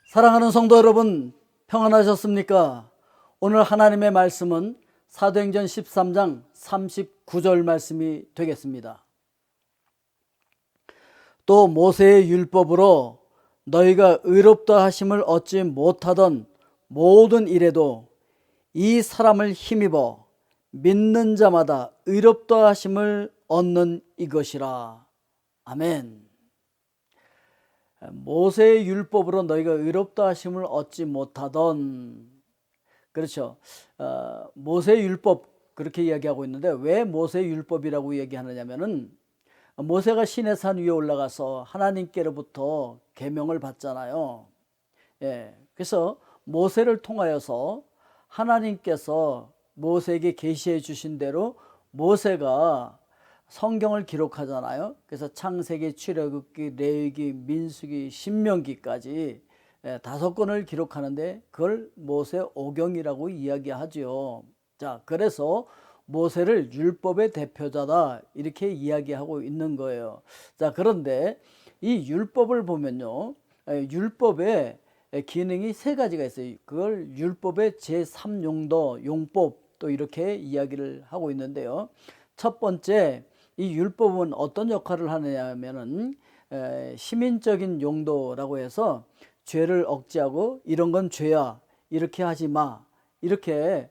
사랑하는 성도 여러분, 평안하셨습니까? 오늘 하나님의 말씀은 사도행전 13장 39절 말씀이 되겠습니다. 또 모세의 율법으로 너희가 의롭다 하심을 얻지 못하던 모든 일에도 이 사람을 힘입어 믿는 자마다 의롭다 하심을 얻는 이것이라. 아멘. 모세의 율법으로 너희가 의롭다 하심을 얻지 못하던, 그렇죠. 모세의 율법 그렇게 이야기하고 있는데 왜 모세의 율법이라고 얘기하느냐면은 모세가 시내 산 위에 올라가서 하나님께로부터 계명을 받잖아요. 그래서 모세를 통하여서 하나님께서 모세에게 계시해 주신 대로 모세가 성경을 기록하잖아요. 그래서 창세기, 출애굽기, 레위기, 민수기, 신명기까지 5권을 기록하는데 그걸 모세 오경이라고 이야기하죠. 자, 그래서 모세를 율법의 대표자다 이렇게 이야기하고 있는 거예요. 자, 그런데 이 율법을 보면요, 율법의 기능이 3가지가 있어요. 그걸 율법의 제3용도, 용법 또 이렇게 이야기를 하고 있는데요. 첫 번째, 이 율법은 어떤 역할을 하느냐 하면은 시민적인 용도라고 해서 죄를 억제하고 이런 건 죄야, 이렇게 하지 마, 이렇게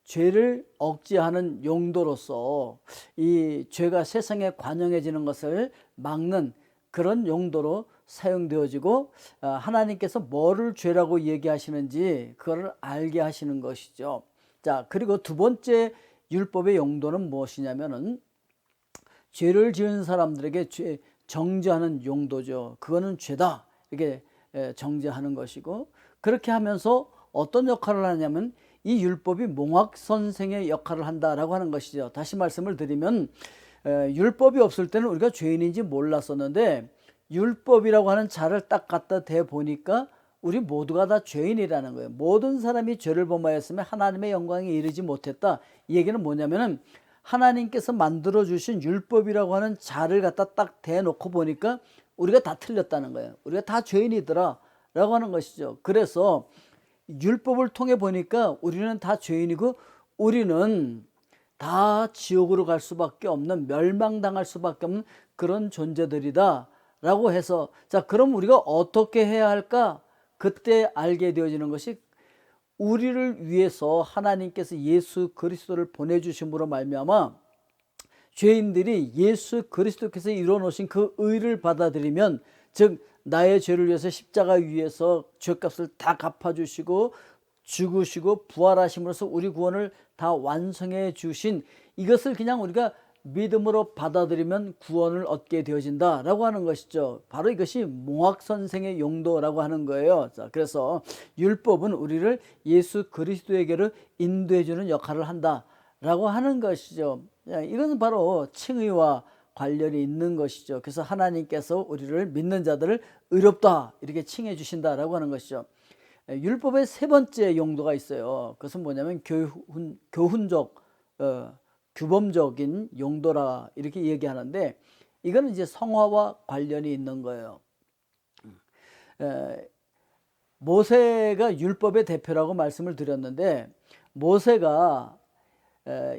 죄를 억제하는 용도로서 이 죄가 세상에 관영해지는 것을 막는 그런 용도로 사용되어지고, 하나님께서 뭐를 죄라고 얘기하시는지 그걸 알게 하시는 것이죠. 자, 그리고 두 번째 율법의 용도는 무엇이냐면은 죄를 지은 사람들에게 정죄하는 용도죠. 그거는 죄다 이렇게 정죄하는 것이고, 그렇게 하면서 어떤 역할을 하냐면 이 율법이 몽학 선생의 역할을 한다라고 하는 것이죠. 다시 말씀을 드리면 율법이 없을 때는 우리가 죄인인지 몰랐었는데 율법이라고 하는 자를 딱 갖다 대 보니까 우리 모두가 다 죄인이라는 거예요. 모든 사람이 죄를 범하였으면 하나님의 영광에 이르지 못했다. 이 얘기는 뭐냐면은 하나님께서 만들어 주신 율법이라고 하는 자를 갖다 딱 대놓고 보니까 우리가 다 틀렸다는 거예요. 우리가 다 죄인이더라 라고 하는 것이죠. 그래서 율법을 통해 보니까 우리는 다 죄인이고 우리는 다 지옥으로 갈 수밖에 없는, 멸망당할 수밖에 없는 그런 존재들이다 라고 해서, 자, 그럼 우리가 어떻게 해야 할까? 그때 알게 되어지는 것이 우리를 위해서 하나님께서 예수 그리스도를 보내주심으로 말미암아 죄인들이 예수 그리스도께서 이루어놓으신 그 의를 받아들이면, 즉 나의 죄를 위해서 십자가 위에서 죄값을 다 갚아주시고 죽으시고 부활하심으로써 우리 구원을 다 완성해 주신 이것을 그냥 우리가 믿음으로 받아들이면 구원을 얻게 되어진다라고 하는 것이죠. 바로 이것이 몽학 선생의 용도라고 하는 거예요. 자, 그래서 율법은 우리를 예수 그리스도에게로 인도해 주는 역할을 한다라고 하는 것이죠. 이것은 바로 칭의와 관련이 있는 것이죠. 그래서 하나님께서 우리를 믿는 자들을 의롭다 이렇게 칭해 주신다라고 하는 것이죠. 율법의 3번째 용도가 있어요. 그것은 뭐냐면 교훈적, 규범적인 용도라 이렇게 얘기하는데, 이거는 이제 성화와 관련이 있는 거예요. 모세가 율법의 대표라고 말씀을 드렸는데, 모세가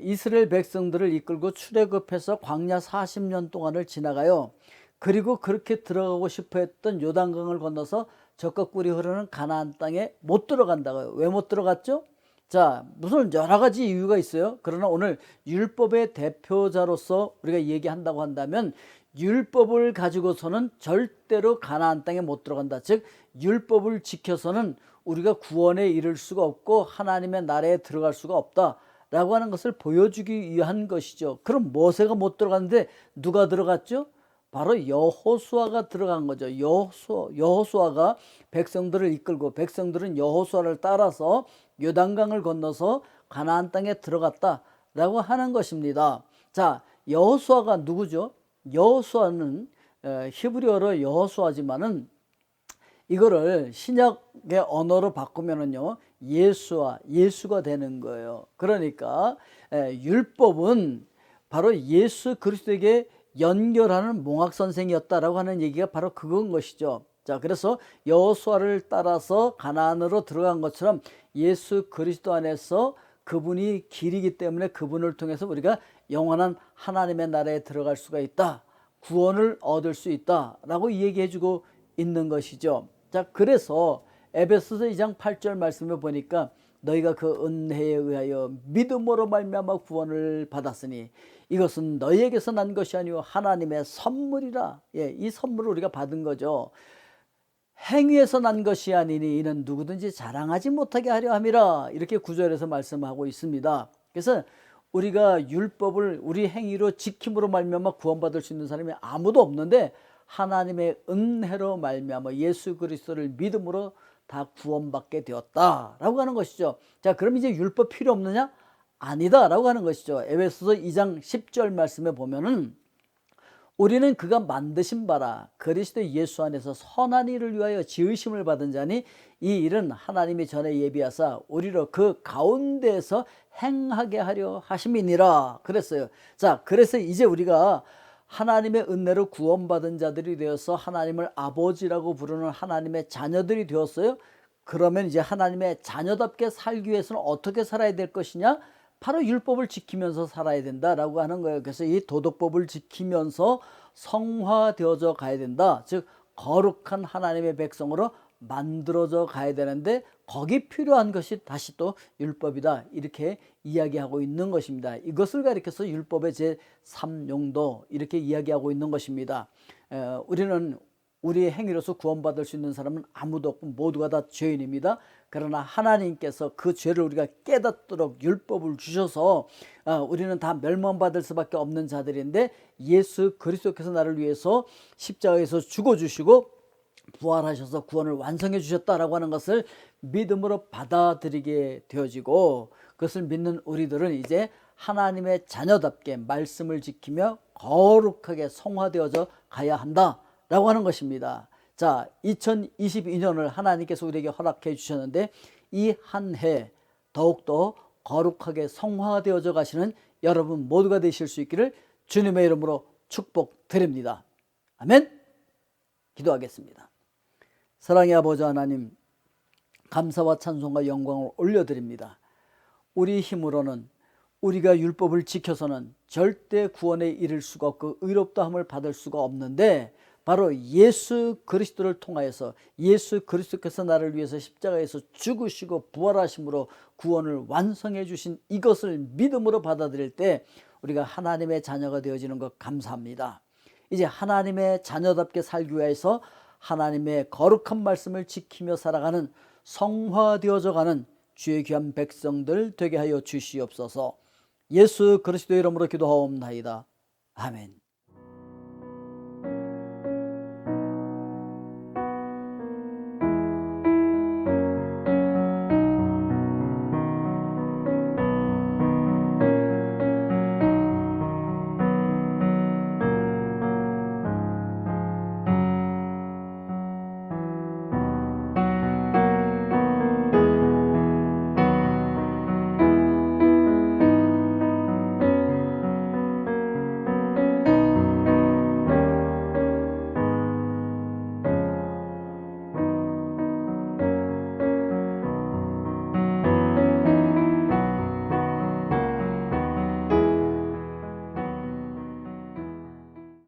이스라엘 백성들을 이끌고 출애굽해서 광야 40년 동안을 지나가요. 그리고 그렇게 들어가고 싶어 했던 요단강을 건너서 적과 꿀이 흐르는 가나안 땅에 못 들어간다고요. 왜 못 들어갔죠? 자, 무슨 여러 가지 이유가 있어요. 그러나 오늘 율법의 대표자로서 우리가 얘기한다고 한다면 율법을 가지고서는 절대로 가나안 땅에 못 들어간다. 즉 율법을 지켜서는 우리가 구원에 이를 수가 없고 하나님의 나라에 들어갈 수가 없다 라고 하는 것을 보여주기 위한 것이죠. 그럼 모세가 못 들어갔는데 누가 들어갔죠? 바로 여호수아가 들어간 거죠. 여호수아가 백성들을 이끌고 백성들은 여호수아를 따라서 요단강을 건너서 가나안 땅에 들어갔다라고 하는 것입니다. 자, 여호수아가 누구죠? 여호수아는 히브리어로 여호수아지만은 이거를 신약의 언어로 바꾸면은요 예수가 되는 거예요. 그러니까 율법은 바로 예수 그리스도에게 연결하는 몽학 선생이었다라고 하는 얘기가 바로 그건 것이죠. 자, 그래서 여호수아를 따라서 가나안으로 들어간 것처럼 예수 그리스도 안에서 그분이 길이기 때문에 그분을 통해서 우리가 영원한 하나님의 나라에 들어갈 수가 있다, 구원을 얻을 수 있다라고 얘기해 주고 있는 것이죠. 자, 그래서 에베소서 2장 8절 말씀을 보니까 너희가 그 은혜에 의하여 믿음으로 말미암아 구원을 받았으니 이것은 너희에게서 난 것이 아니요 하나님의 선물이라. 예, 이 선물을 우리가 받은 거죠. 행위에서 난 것이 아니니 이는 누구든지 자랑하지 못하게 하려 함이라. 이렇게 구절에서 말씀하고 있습니다. 그래서 우리가 율법을 우리 행위로 지킴으로 말미암아 구원받을 수 있는 사람이 아무도 없는데 하나님의 은혜로 말미암아 예수 그리스도를 믿음으로 다 구원받게 되었다라고 하는 것이죠. 자, 그럼 이제 율법 필요 없느냐? 아니다라고 하는 것이죠. 에베소서 2장 10절 말씀에 보면은 우리는 그가 만드신 바라 그리스도 예수 안에서 선한 일을 위하여 지으심을 받은 자니 이 일은 하나님이 전에 예비하사 우리로 그 가운데에서 행하게 하려 하심이니라 그랬어요. 자, 그래서 이제 우리가 하나님의 은혜로 구원받은 자들이 되어서 하나님을 아버지라고 부르는 하나님의 자녀들이 되었어요. 그러면 이제 하나님의 자녀답게 살기 위해서는 어떻게 살아야 될 것이냐? 바로 율법을 지키면서 살아야 된다라고 하는 거예요. 그래서 이 도덕법을 지키면서 성화되어져 가야 된다. 즉 거룩한 하나님의 백성으로 만들어져 가야 되는데 거기 필요한 것이 다시 또 율법이다, 이렇게 이야기하고 있는 것입니다. 이것을 가리켜서 율법의 제3용도 이렇게 이야기하고 있는 것입니다. 우리는 우리의 행위로서 구원받을 수 있는 사람은 아무도 없고 모두가 다 죄인입니다. 그러나 하나님께서 그 죄를 우리가 깨닫도록 율법을 주셔서 우리는 다 멸망받을 수밖에 없는 자들인데 예수 그리스도께서 나를 위해서 십자가에서 죽어주시고 부활하셔서 구원을 완성해 주셨다라고 하는 것을 믿음으로 받아들이게 되어지고, 그것을 믿는 우리들은 이제 하나님의 자녀답게 말씀을 지키며 거룩하게 성화되어져 가야 한다라고 하는 것입니다. 자, 2022년을 하나님께서 우리에게 허락해 주셨는데 이 한 해 더욱더 거룩하게 성화되어져 가시는 여러분 모두가 되실 수 있기를 주님의 이름으로 축복드립니다. 아멘. 기도하겠습니다. 사랑의 아버지 하나님, 감사와 찬송과 영광을 올려드립니다. 우리 힘으로는 우리가 율법을 지켜서는 절대 구원에 이를 수가 없고 의롭다함을 받을 수가 없는데 바로 예수 그리스도를 통하여서 예수 그리스도께서 나를 위해서 십자가에서 죽으시고 부활하심으로 구원을 완성해 주신 이것을 믿음으로 받아들일 때 우리가 하나님의 자녀가 되어지는 것 감사합니다. 이제 하나님의 자녀답게 살기 위해서 하나님의 거룩한 말씀을 지키며 살아가는 성화되어져 가는 주의 귀한 백성들 되게 하여 주시옵소서. 예수 그리스도의 이름으로 기도하옵나이다. 아멘.